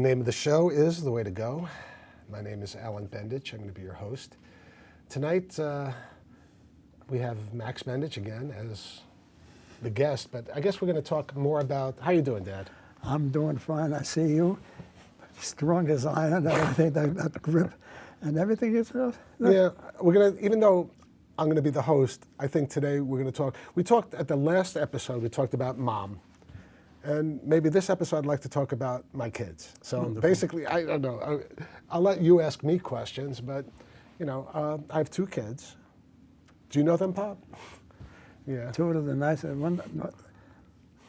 name of the show is The Way to Go. My name is Alan Bendich. I'm going to be your host. Tonight, we have Max Bendich again as the guest, but I guess we're going to talk more about, how you doing, Dad? I'm doing fine. I see you. Strong as iron, everything, that grip, and everything is... Yeah, we're going to, even though I'm going to be the host, I think today we're going to talk, we talked at the last episode, we talked about Mom. And maybe this episode I'd like to talk about my kids. So Wonderful. Basically, I don't know, I'll let you ask me questions, but you know, I have two kids. Do you know them, Pop? Yeah. Two of the nicest.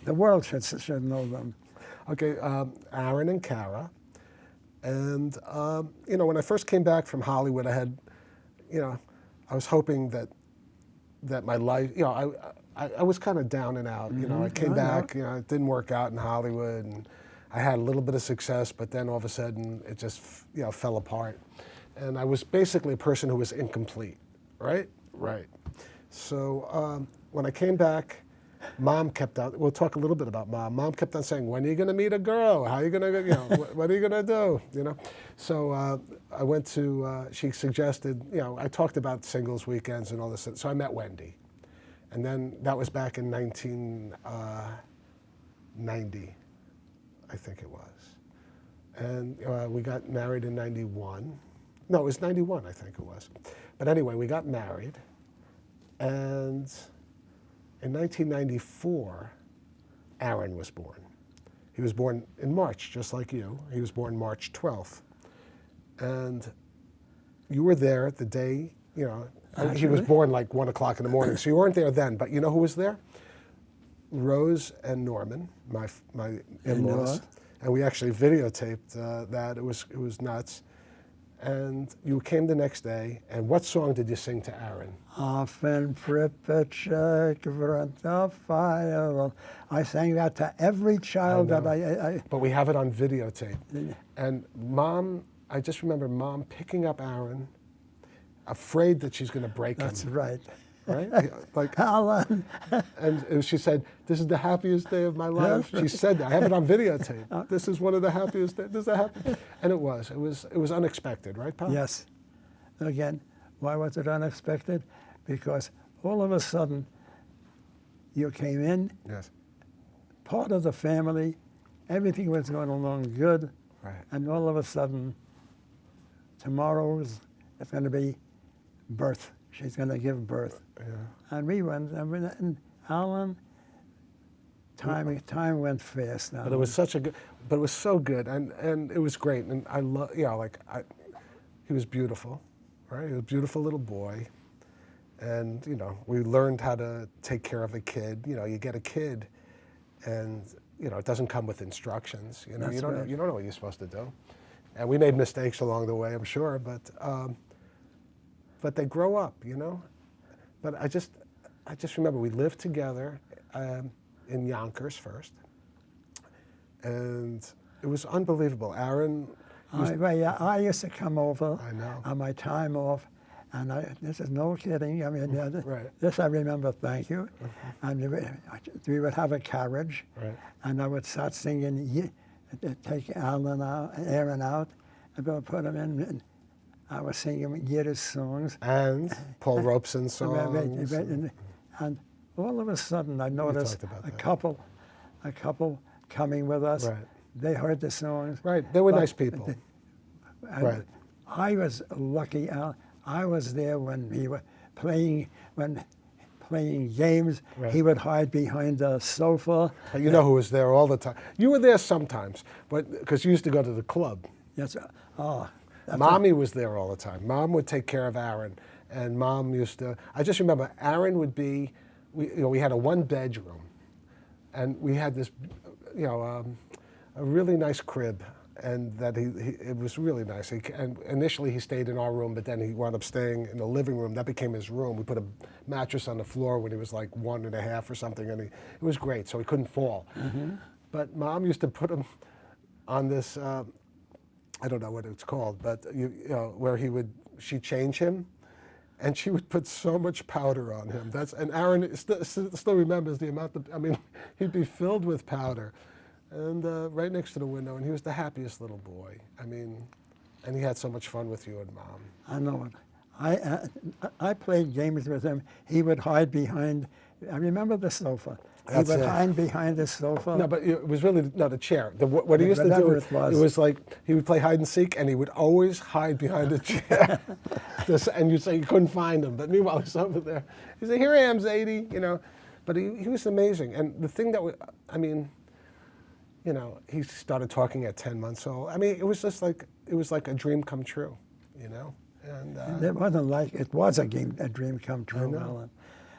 The world should know them. Okay, Aaron and Kara. And, you know, when I first came back from Hollywood, I had, you know, I was hoping that my life, you know, I was kind of down and out. You know, I came back, you know, it didn't work out in Hollywood, and I had a little bit of success, but then all of a sudden it just, you know, fell apart. And I was basically a person who was incomplete, right? Right. So when I came back, Mom kept on, we'll talk a little bit about Mom. Mom kept on saying, when are you going to meet a girl? How are you going to, you know, what are you going to do? You know? So I went to, she suggested, you know, I talked about singles weekends and all this. So I met Wendy. And then that was back in 1990, I think it was. And we got married in 91. No, it was 91, I think it was. But anyway, we got married. And in 1994, Aaron was born. He was born in March, just like you. He was born March 12th. And you were there the day, you know, he was born like 1 o'clock in the morning, so you weren't there then. But you know who was there? Rose and Norman, my in-laws, and we actually videotaped that. It was nuts. And you came the next day, and what song did you sing to Aaron? Often pripet fire. I sang that to every child that I... But we have it on videotape. And Mom, I just remember Mom picking up Aaron, afraid that she's going to break him. That's right. Right? Like, Alan. And she said, "This is the happiest day of my life." She said that. I have it on videotape. This is one of the happiest days. This is the happiest. And it was unexpected, right, Pop? Yes. Again, why was it unexpected? Because all of a sudden, you came in, Yes. part of the family, everything was going along good, Right. and all of a sudden, tomorrow's it's going to be birth. She's going to give birth. Yeah. And we went, and Alan, time went fast now. But it was such a good, but it was so good, and it was great, and I love, you know, like he was beautiful, right? He was a beautiful little boy, and you know, we learned how to take care of a kid. You know, you get a kid, and you know, it doesn't come with instructions. You know, That's you don't right. know what you're supposed to do, and we made mistakes along the way, I'm sure, but they grow up, you know. But I just remember we lived together in Yonkers first, and it was unbelievable. Aaron, I used to come over I know. on my time off, and this is no kidding. I mean, Right. this I remember. Thank you. And we would have a carriage, Right. and I would start singing, take Aaron out, and we'll put him in. And I was singing Yiddish songs. And Paul Robeson songs. And all of a sudden, I noticed talked about a that. couple coming with us. Right. They heard the songs. Right, they were But- nice people. Right. I was lucky. I was there when we were playing games. Right. He would hide behind the sofa. You know who was there all the time. You were there sometimes, but because you used to go to the club. Yes. Mommy was there all the time. Mom would take care of Aaron, and Mom used to. I just remember Aaron would be. We had a 1-bedroom, and we had this, you know, a really nice crib, and that it was really nice. And initially he stayed in our room, but then he wound up staying in the living room. That became his room. We put a mattress on the floor when he was like 1.5 or something, and it was great. So he couldn't fall. Mm-hmm. But Mom used to put him on this. I don't know what it's called, but you know, where she'd change him, and she would put so much powder on him. And Aaron still remembers the amount of, I mean, he'd be filled with powder. and right next to the window, and he was the happiest little boy. I mean, and he had so much fun with you and Mom. I know it. I played games with him. He would hide behind. I remember the sofa. That's he would it. hide behind the sofa. No, but it was really the chair. What he used to do, Whatever it was like he would play hide and seek, and he would always hide behind the chair. And you'd say you couldn't find him, but meanwhile he's over there. He said, "Here I am, Zadie," you know. But he was amazing, and the thing that I mean, you know, he started talking at 10 months old. I mean, it was just like a dream come true, you know. And it wasn't like it was a dream come true, Alan.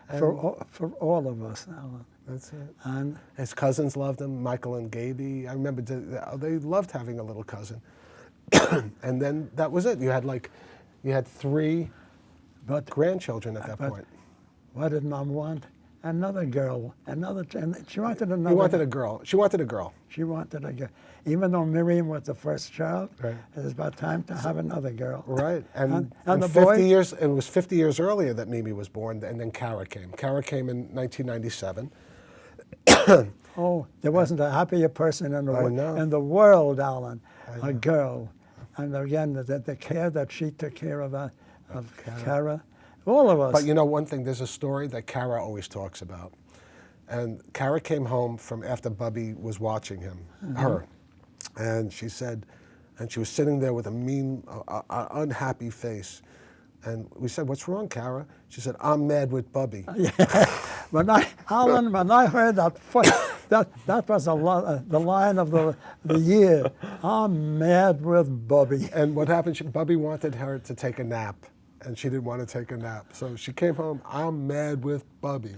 For all of us, Alan. That's it. And his cousins loved him, Michael and Gaby. I remember they loved having a little cousin. And then that was it. You had 3 grandchildren at that point. What did Mom want? Another girl. And she wanted another. He wanted a girl. She wanted a girl. She wanted a girl. Even though Miriam was the first child, right. It was about time to have another girl. Right. And the 50 boy, years. It was 50 years earlier that Mimi was born, and then Kara came. Kara came in 1997. Oh, there wasn't a happier person in the I world, Alan. A girl. And again, the care that she took care of Kara. All of us. But you know one thing, there's a story that Kara always talks about. And Kara came home from after Bubby was watching her. And she said, and she was sitting there with a mean, unhappy face. And we said, "What's wrong, Kara?" She said, "I'm mad with Bubby." When I heard that, that was the line of the year. I'm mad with Bubby. And what happened? Bubby wanted her to take a nap, and she didn't want to take a nap. So she came home, "I'm mad with Bubby."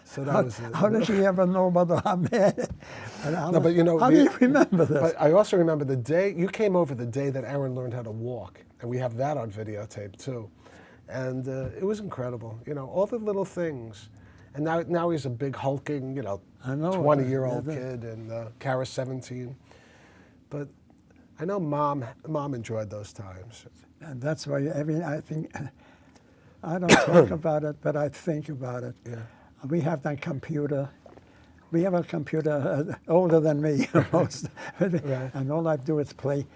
So that was it. How did she ever know whether I'm mad? No, but you know, how do you remember this? But I also remember the day you came over, the day that Aaron learned how to walk, and we have that on videotape too. And it was incredible, you know, all the little things. And now he's a big hulking, you know, 20-year-old kid, and Kara's 17. But I know Mom enjoyed those times. And that's why I think, I don't talk about it, but I think about it. Yeah. We have that computer. We have a computer older than me, almost. Right. And all I do is play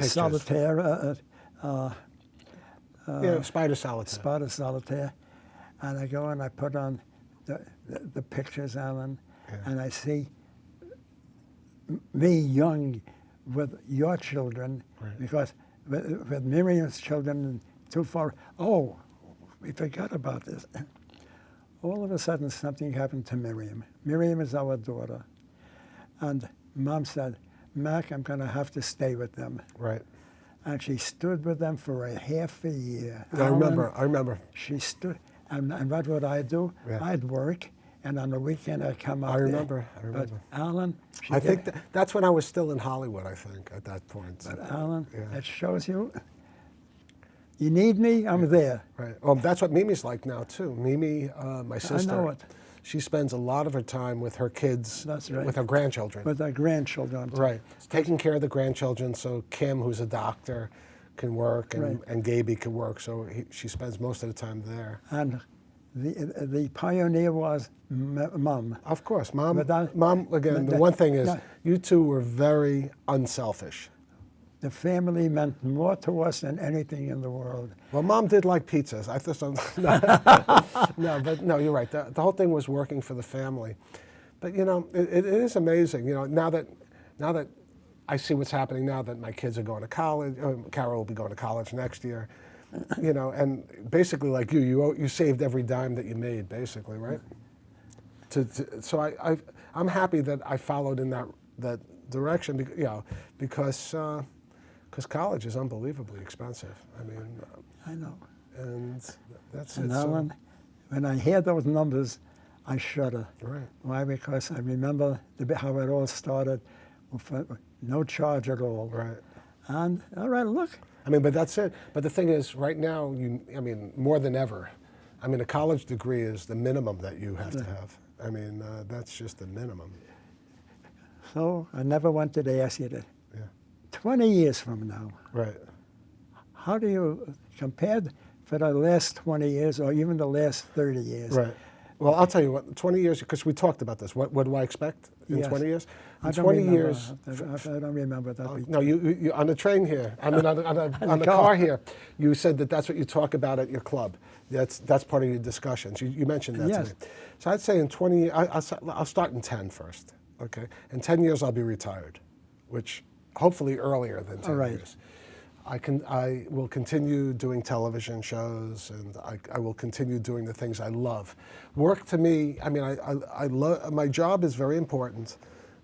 solitaire. Spider Solitaire. Spider Solitaire. And I go and I put on the pictures, Alan, and I see me young with your children, because with Miriam's children too far. Oh, we forgot about this. All of a sudden, something happened to Miriam. Miriam is our daughter. And Mom said, "Mac, I'm going to have to stay with them." Right. And she stood with them for a half a year. I remember. She stood, and what would I do? Yeah. I'd work, and on the weekend I'd come up I remember. But Alan, I think that's when I was still in Hollywood, I think, at that point. But Alan, that shows you need me, I'm there. Right. Well, that's what Mimi's like now, too. Mimi, my sister, I know it. She spends a lot of her time with her kids, That's right. with her grandchildren. With our grandchildren. Right. Taking care of the grandchildren, so Kim, who's a doctor, can work, and Gaby can work, so she spends most of the time there. And the pioneer was Mom. Of course. Mom, again, the but one thing is, you two were very unselfish. The family meant more to us than anything in the world. Well, Mom did like pizzas. I thought no, you're right. The whole thing was working for the family. But you know, it is amazing. You know, now that I see what's happening now that my kids are going to college, Carol will be going to college next year. You know, and basically, like you saved every dime that you made, basically, right? So I'm happy that I followed in that direction. Because college is unbelievably expensive. I mean, I know. And that's and it. Alan, when I hear those numbers, I shudder. Right. Why? Because I remember how it all started, with no charge at all. Right. And all right, look. I mean, but that's it. But the thing is, right now, more than ever, I mean, a college degree is the minimum that you have to have. I mean, that's just the minimum. So I never wanted to ask you that. 20 years from now, right? How do you compare for the last 20 years or even the last 30 years? Right. Well, I'll tell you what. 20 years, because we talked about this. What do I expect in Yes. 20 years? In I don't 20 remember. years. I don't remember that. Oh, no, you on the train here. I mean, on the car here. You said that's what you talk about at your club. That's part of your discussions. You mentioned that Yes. to me. So I'd say in 20. I'll start in 10 first. Okay. In 10 years, I'll be retired, which hopefully earlier than 10 All right. years. I will continue doing television shows, and I will continue doing the things I love. Work to me, I mean, I love, my job is very important,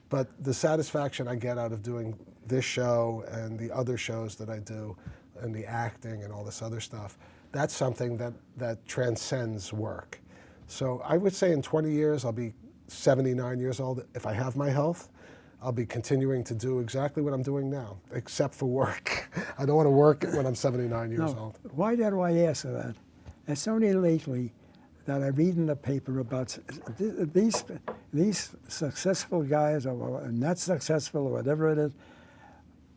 but the satisfaction I get out of doing this show and the other shows that I do, and the acting and all this other stuff, that's something that transcends work. So I would say in 20 years, I'll be 79 years old. If I have my health, I'll be continuing to do exactly what I'm doing now, except for work. I don't want to work when I'm 79 years old. Why did I ask that? It's only lately that I read in the paper about these successful guys, or not successful, or whatever it is.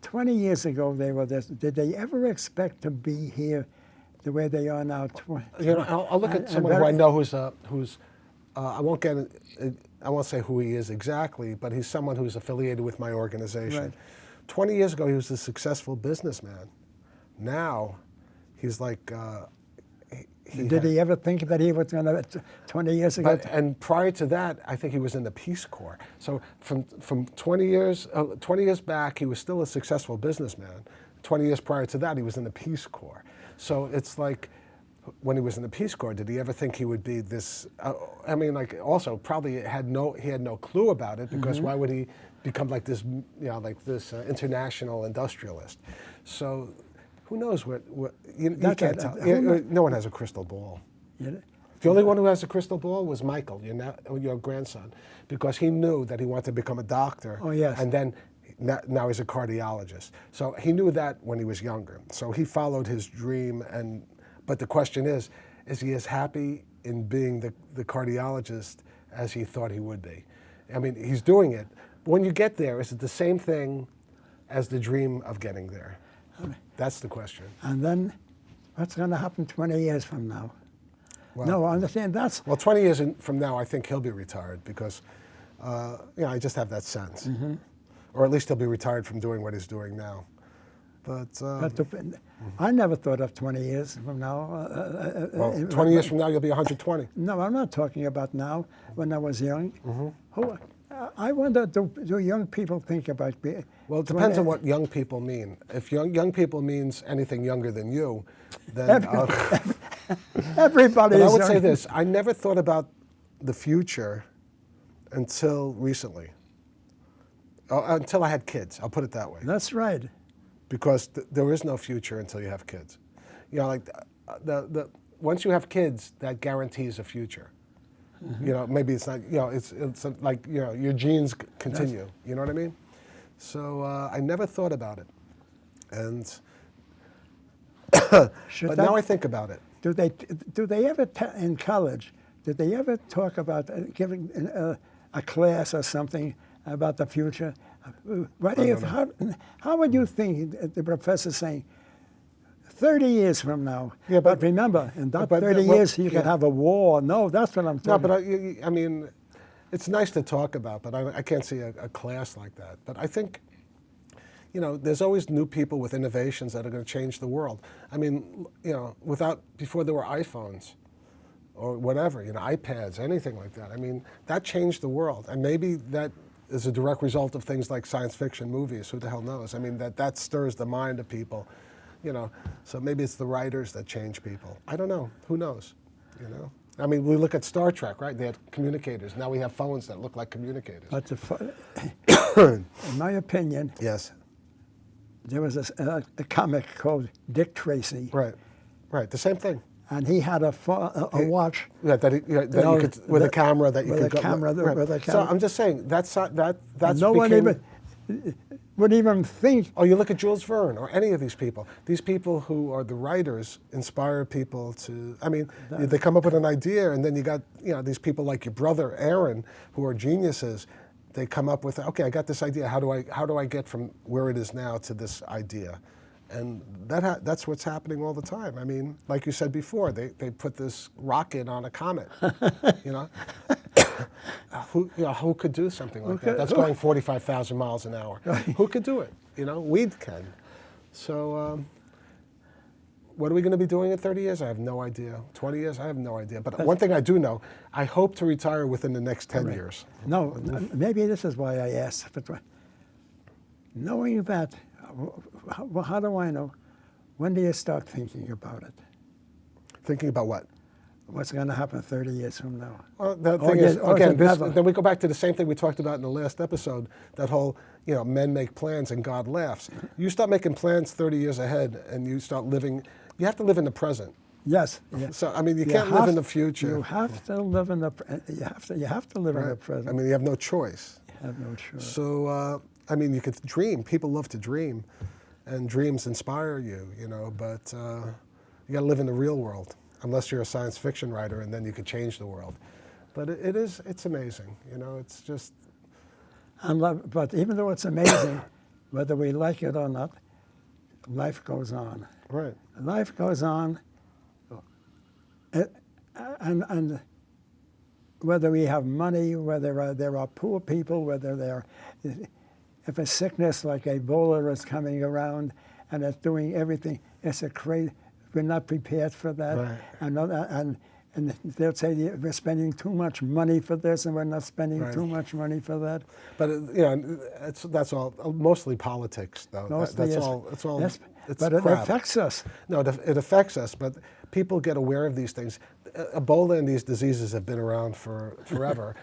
20 years ago, they were this. Did they ever expect to be here the way they are now? You know, I'll look at someone who I know who's I won't say who he is exactly, but he's someone who's affiliated with my organization. Right. 20 years ago, he was a successful businessman. Now, he's like. Did he ever think that he was going to, 20 years ago? And prior to that, I think he was in the Peace Corps. So from 20 years back, he was still a successful businessman. 20 years prior to that, he was in the Peace Corps. So it's like, when he was in the Peace Corps, did he ever think he would be this? I mean, like, also probably he had no clue about it, because why would he become like this? Like this international industrialist. So, who knows what you can't tell. No one has a crystal ball. Yeah. The only one who has a crystal ball was Michael, your grandson, because he knew that he wanted to become a doctor. Oh, yes. And then now he's a cardiologist. So he knew that when he was younger. So he followed his dream. But the question is he as happy in being the cardiologist as he thought he would be? I mean, he's doing it. But when you get there, is it the same thing as the dream of getting there? That's the question. And then, what's going to happen 20 years from now? Well, no, I understand that's. Well, 20 years from now, I think he'll be retired, because I just have that sense. Or at least he'll be retired from doing what he's doing now. But I never thought of 20 years from now. Well, 20 years from now, you'll be 120. No, I'm not talking about now, when I was young. I wonder, do young people think about being... Well, it depends on what young people mean. If young people means anything younger than you, then... Everybody but is I would young. say this. I never thought about the future until recently. Until I had kids. I'll put it that way. That's right. Because there is no future until you have kids. Like once you have kids, that guarantees a future. Maybe it's not. It's like your genes continue. You know what I mean? So I never thought about it, and but now I think about it. Do they ever in college? Did they ever talk about giving a class or something about the future? How would you think the professor saying 30 years from now? Yeah, but remember, in that 30 years, you could have a war. No, that's what I'm talking about. No, but I mean, it's nice to talk about, but I can't see a class like that. But I think, there's always new people with innovations that are going to change the world. I mean, before there were iPhones or whatever, iPads, anything like that. I mean, that changed the world. And maybe that is a direct result of things like science fiction movies. Who the hell knows? I mean, that stirs the mind of people, So maybe it's the writers that change people. I don't know. Who knows? I mean, we look at Star Trek, right? They had communicators. Now we have phones that look like communicators. But in my opinion, yes, there was a comic called Dick Tracy. Right. The same thing. And he had a watch. Yeah, you could, with a camera that you could go. With a camera. So I'm just saying that's no one even would even think. Oh, you look at Jules Verne or any of these people. These people who are the writers inspire people to. I mean, they come up with an idea, and then you got these people like your brother Aaron, who are geniuses. They come up with, okay, I got this idea. How do I get from where it is now to this idea? And that's what's happening all the time. I mean, like you said before, they put this rocket on a comet, you know? Who could do something like that? That's going 45,000 miles an hour. Who could do it? You know, we can. So what are we going to be doing in 30 years? I have no idea. 20 years? I have no idea. But one thing I do know, I hope to retire within the next 10 years. No, maybe this is why I asked. But knowing that, how do I know? When do you start thinking about it? Thinking about what? What's going to happen 30 years from now? Well, the thing is, again, then we go back to the same thing we talked about in the last episode, that whole, men make plans and God laughs. You start making plans 30 years ahead and you start living, you have to live in the present. Yes. Yes. So, I mean, you can't live in the future. You have to live in the, you have to live in the present. I mean, you have no choice. You have no choice. So, I mean, you could dream. People love to dream, and dreams inspire you, but you got to live in the real world, unless you're a science fiction writer, and then you could change the world. But it's amazing, it's just... But even though it's amazing, whether we like it or not, life goes on. Right. Life goes on, and whether we have money, whether there are poor people, if a sickness like Ebola is coming around and it's doing everything, it's a crazy. We're not prepared for that, right. And they'll say we're spending too much money for this, and we're not spending too much money for that. But that's all mostly politics, though. That's all. Yes, it's but crap. it affects us. No, it affects us. But people get aware of these things. Ebola and these diseases have been around for forever,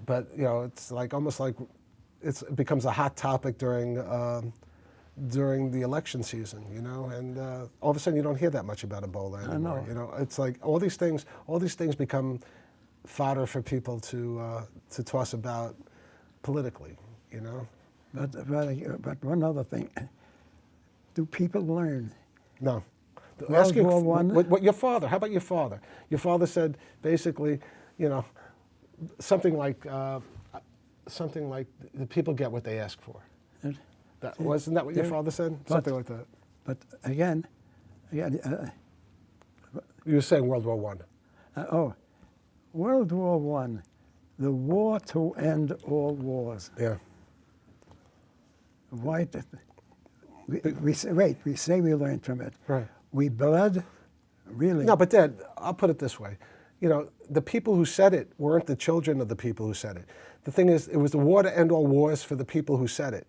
but it's almost like it becomes a hot topic during the election season, and all of a sudden you don't hear that much about Ebola anymore. I know. It's like all these things become fodder for people to toss about politically, But one other thing, do people learn? No. World War I. What your father? How about your father? Your father said basically, something like the people get what they ask for. Wasn't that what your father said? Something like that. But again, you were saying World War I. World War I, the war to end all wars. Yeah. Why? We say we learned from it. Right. We bled, really. No, but Dad, I'll put it this way. The people who said it weren't the children of the people who said it. The thing is, it was the war to end all wars for the people who said it.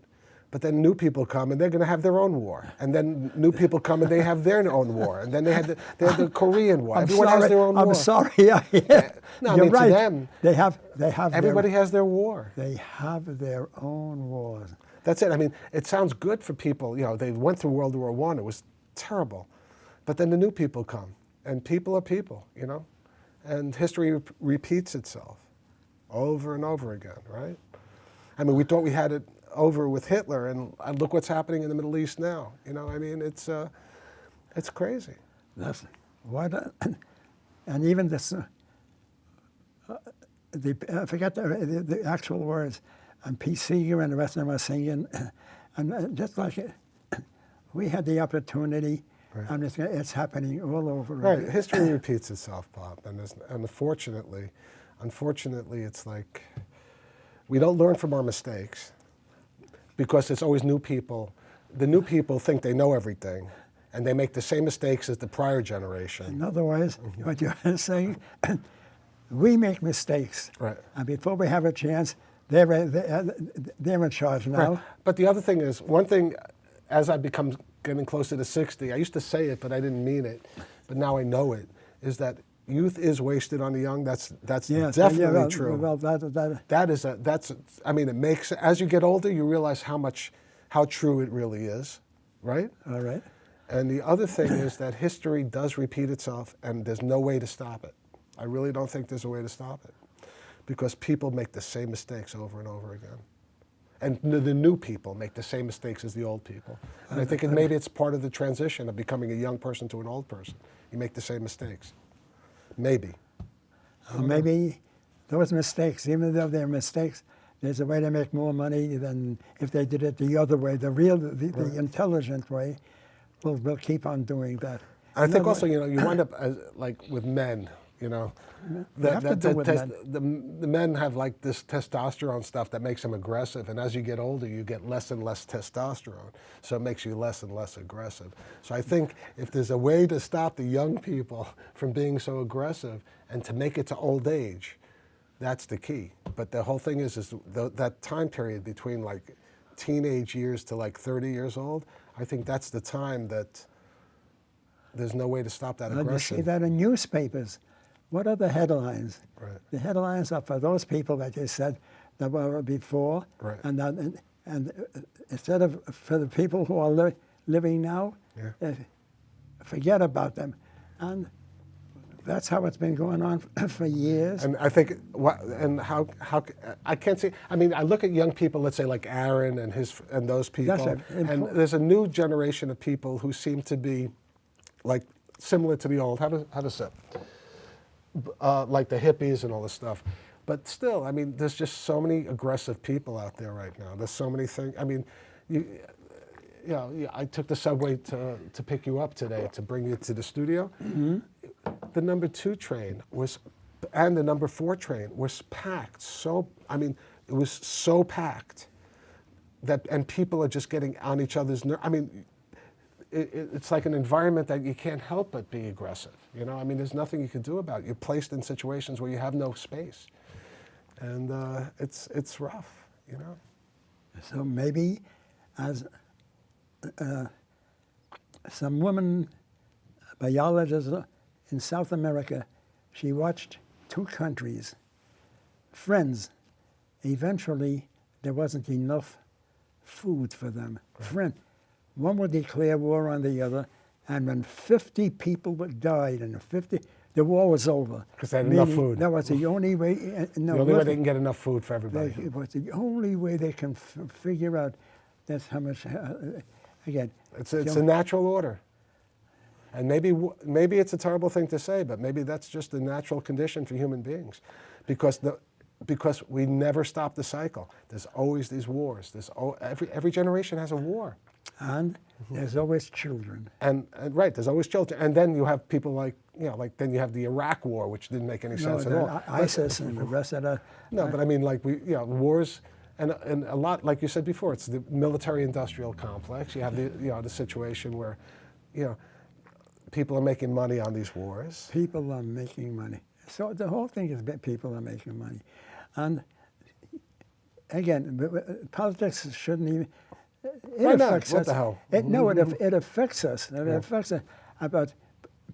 But then new people come and they're going to have their own war, and then new people come and they have their own war, and then they had the Korean War. Everyone has their own war. I'm sorry. Yeah. No, You're right. To them, they have. Everybody has their war. They have their own wars. That's it. I mean, it sounds good for people. They went through World War I. It was terrible, but then the new people come, and people are people. And history repeats itself over and over again, right? I mean, we thought we had it over with Hitler, and look what's happening in the Middle East now. I mean, it's crazy. That's why. And even this, I forget the actual words. And Pete Seeger and the rest of them are singing, and just like it, we had the opportunity, and it's happening all over. Right, history repeats itself, Bob, and unfortunately, it's like we don't learn from our mistakes. Because it's always new people. The new people think they know everything, and they make the same mistakes as the prior generation. In other words, what you're saying, we make mistakes. Right. And before we have a chance, they're in charge now. Right. But the other thing is, one thing, as I become getting closer to 60, I used to say it, but I didn't mean it, but now I know it, is that youth is wasted on the young. That's definitely true. Well, I mean, it makes, as you get older, you realize how true it really is, right? All right. And the other thing is that history does repeat itself, and there's no way to stop it. I really don't think there's a way to stop it, because people make the same mistakes over and over again. And the new people make the same mistakes as the old people. And I think maybe it's part of the transition of becoming a young person to an old person. You make the same mistakes. Maybe. Maybe those mistakes, even though they're mistakes, there's a way to make more money than if they did it the other way, the intelligent way. will keep on doing that. I In think other also, you know, you wind up like with men, you know, have to do with men. the men have like this testosterone stuff that makes them aggressive, and as you get older, you get less and less testosterone, so it makes you less and less aggressive. So I think if there's a way to stop the young people from being so aggressive and to make it to old age, that's the key. But the whole thing is that time period between like teenage years to like 30 years old, I think that's the time that there's no way to stop that You aggression. see that in newspapers. What are the headlines? Right. The headlines are for those people that you said that were before, Right. and instead of for the people who are living now, Yeah. forget about them. And that's how it's been going on for years. And I think, how I can't see. I mean, I look at young people, let's say like Aaron and those people, That's and there's a new generation of people who seem to be, like, similar to the old. Have a sip. Like the hippies and all this stuff, but still, I mean, there's just so many aggressive people out there right now. There's so many things. I mean, you know, I took the subway to pick you up today to bring you to the studio. Mm-hmm. The number 2 train and the number 4 train was packed. So, I mean, it was so packed and people are just getting on each other's nerves. I mean, it's like an environment that you can't help but be aggressive. You know, I mean, there's nothing you can do about it. You're placed in situations where you have no space, and it's rough. You know. So maybe, as some woman biologist in South America, she watched 2 countries, friends. Eventually, there wasn't enough food for them. Right. One would declare war on the other, and when 50 people died, and the war was over. Because they had enough food. That was the only way. The only way they can get enough food for everybody. It was the only way they can figure out. That's how much. Again, it's a natural order, and maybe it's a terrible thing to say, but maybe that's just a natural condition for human beings, because we never stop the cycle. There's always these wars. Every generation has a war. And there's always children. And right, there's always children. And then you have people like, you know, like then you have the Iraq War, which didn't make any sense at all. ISIS and the rest of the... No, but I mean, like, wars, and a lot, like you said before, it's the military-industrial complex. You have the situation where, you know, people are making money on these wars. People are making money. So the whole thing is that people are making money. And again, politics shouldn't even... Why not? What the hell? It affects us. It affects us. But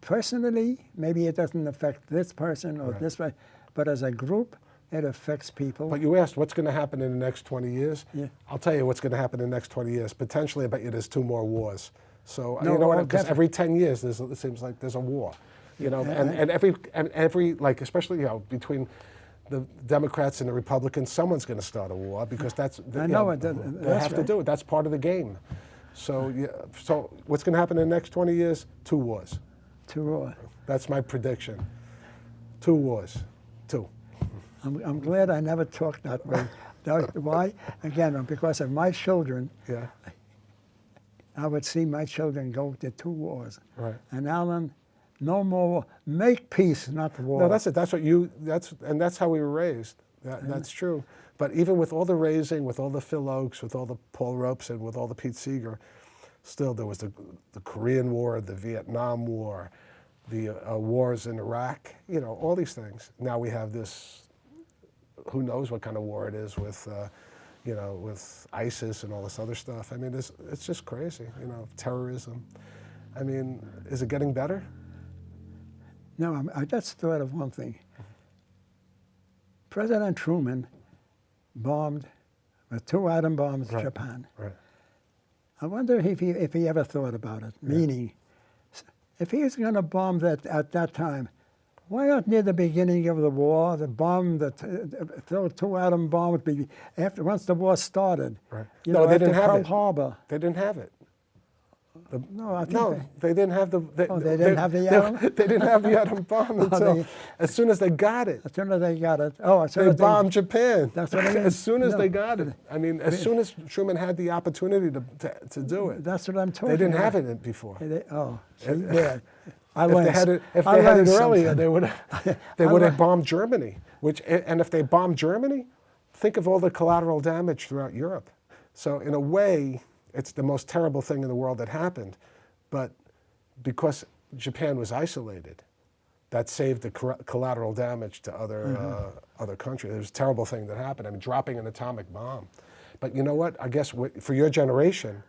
personally, maybe it doesn't affect this person or this person, but as a group, it affects people. But you asked what's going to happen in the next 20 years? Yeah. I'll tell you what's going to happen in the next 20 years. Potentially, I bet you there's 2 more wars. So, No, you know what? Because definitely. every 10 years, it seems like there's a war. You know, and every, like, especially, you know, between the Democrats and the Republicans, someone's going to start a war, because they have to do it. That's part of the game. So, so what's going to happen in the next 20 years? 2 wars. 2 wars. That's my prediction. 2 wars. 2. I'm glad I never talked that way. Why? Again, because of my children. Yeah. I would see my children go to 2 wars. Right. And Alan, no more. Make peace, not war. No, that's it. That's how we were raised. That's true. But even with all the raising, with all the Phil Oakes, with all the Paul Robeson, with all the Pete Seeger, still there was the Korean War, the Vietnam War, the wars in Iraq. You know, all these things. Now we have this. Who knows what kind of war it is with, you know, with ISIS and all this other stuff. I mean, it's just crazy. You know, terrorism. I mean, is it getting better? No, I just thought of one thing. President Truman bombed with 2 atom bombs Japan. Right. I wonder if he ever thought about it. Yeah. Meaning, if he was going to bomb that at that time, why not near the beginning of the war, throw 2 atom bombs once the war started? Right. You No, know, they after didn't have Pearl it. Harbor. They didn't have it. No, I think No, they didn't have the. They didn't have the atom? They didn't have the atom bomb until as soon as they got it. as soon as they got it. Oh, as soon They as bombed Japan. That's what I mean. As soon as No. they got it. I mean, as soon as Truman had the opportunity to do it. That's what I'm talking They didn't about. have it before. Yeah. I If they learned, had it, if I they had it learned earlier, something. they would have learned- bombed Germany. And if they bombed Germany, think of all the collateral damage throughout Europe. So in a way, it's the most terrible thing in the world that happened. But because Japan was isolated, that saved the collateral damage to other countries. It was a terrible thing that happened. I mean, dropping an atomic bomb. But you know what? I guess for your generation,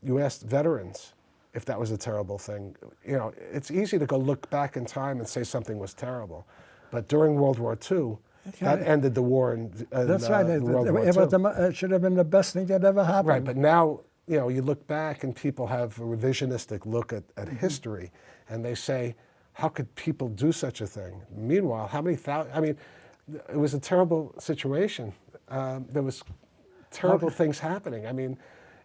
you asked veterans if that was a terrible thing. You know, it's easy to go look back in time and say something was terrible. But during World War II, that ended the war in That's right. World War It, II. it should have been the best thing that ever happened. Right, but now, you know, you look back and people have a revisionistic look at history, and they say, how could people do such a thing? Meanwhile, how many thousand, I mean, it was a terrible situation. There was terrible things happening. I mean,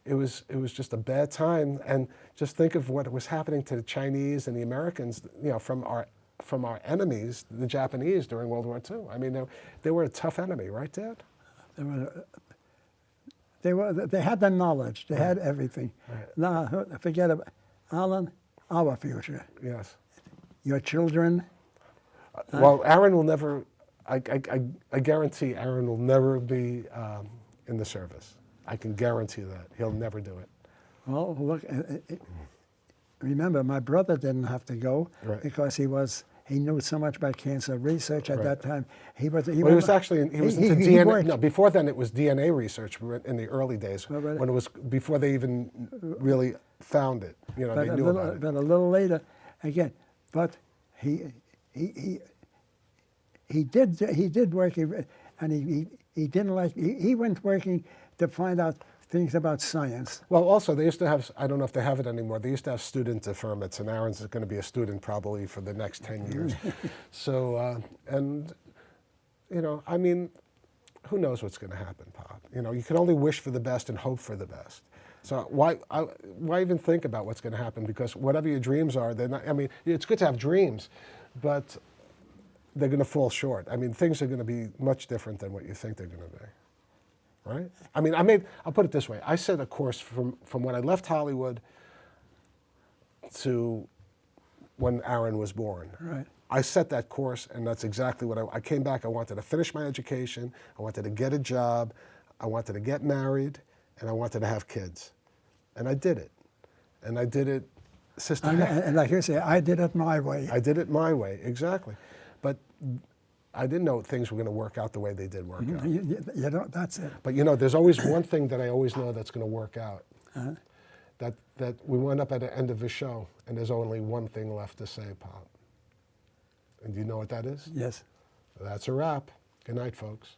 it was just a bad time, and just think of what was happening to the Chinese and the Americans, you know, from our enemies, the Japanese, during World War II. I mean, they were a tough enemy, right, Dad? They had the knowledge. They had everything. Right. Now, forget about Alan, our future. Yes. Your children. Well, Aaron will never, I guarantee Aaron will never be in the service. I can guarantee that. He'll never do it. Well, look, remember, my brother didn't have to go because he knew so much about cancer research at that time. He was into DNA. No, before then it was DNA research in the early days, when it was before they even really found it. You know, they knew about it. But a little later, again, but he did work, and he didn't like. He went working to find out things about science. Well, also, they used to have, I don't know if they have it anymore, they used to have student deferments, and Aaron's going to be a student probably for the next 10 years. So, and, you know, I mean, who knows what's going to happen, Pop? You know, you can only wish for the best and hope for the best. So why even think about what's going to happen? Because whatever your dreams are, they're not, I mean, it's good to have dreams, but they're going to fall short. I mean, things are going to be much different than what you think they're going to be. Right? I mean, I'll put it this way. I set a course from when I left Hollywood to when Aaron was born. Right. I set that course, and that's exactly what I came back. I wanted to finish my education. I wanted to get a job. I wanted to get married, and I wanted to have kids. And I did it. And I did it systematically. And like you say, I did it my way. I did it my way, exactly. But I didn't know things were going to work out the way they did work out. You don't, that's it. But you know, there's always one thing that I always know that's going to work out. That we wind up at the end of the show, and there's only one thing left to say, Pop. And do you know what that is? Yes. That's a wrap. Good night, folks.